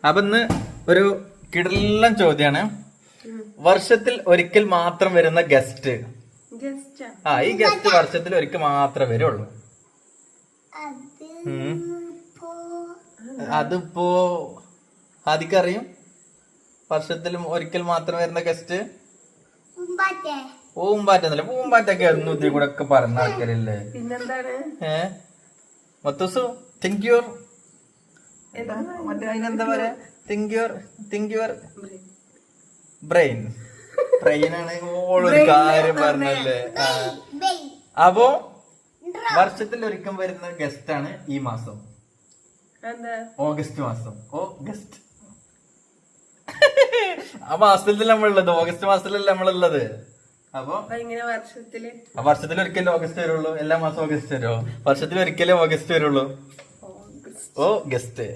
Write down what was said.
അപ്പൊ ഇന്ന് ഒരു കിടലൻ ചോദ്യാണ്. വർഷത്തിൽ ഒരിക്കൽ മാത്രം വരുന്ന ഗസ്റ്റ്. ഈ ഗസ്റ്റ് വർഷത്തിൽ ഒരിക്കൽ മാത്രമേ വരുള്ളൂ. അതിപ്പോ ആദിക്കറിയും വർഷത്തിലും ഒരിക്കൽ മാത്രം വരുന്ന ഗസ്റ്റ് പൂമ്പാറ്റന്നല്ലേ. പൂമ്പാറ്റൊക്കെ എന്നും ഇതിൽ കൂടെ ഒക്കെ പറഞ്ഞ ആൾക്കാരല്ലേ. മൊത്തസു തിങ്ക് യുവർ മറ്റേ അതിനെന്താ പറയാ, തിങ്ക് യുവർ ബ്രെയിൻ. ബ്രെയിനാണ് ഓളൊരു കാര്യം പറഞ്ഞല്ലേ. അപ്പോ വർഷത്തിൽ ഒരിക്കൽ വരുന്ന ഗസ്റ്റ് ആണ് ഈ മാസം, ഓഗസ്റ്റ് മാസം. ഓഗസ്റ്റ് ആ മാസത്തിൽ നമ്മളുള്ളത്, ഓഗസ്റ്റ് മാസത്തിലല്ലേ നമ്മളുള്ളത്. അപ്പൊ വർഷത്തിൽ ഒരിക്കലും ഓഗസ്റ്റ് വരുള്ളൂ. എല്ലാ മാസം ഓഗസ്റ്റ് വരുമോ? വർഷത്തിൽ ഒരിക്കലേ ഓഗസ്റ്റ് വരുള്ളൂ. ഓ ഗസ്റ്റ്.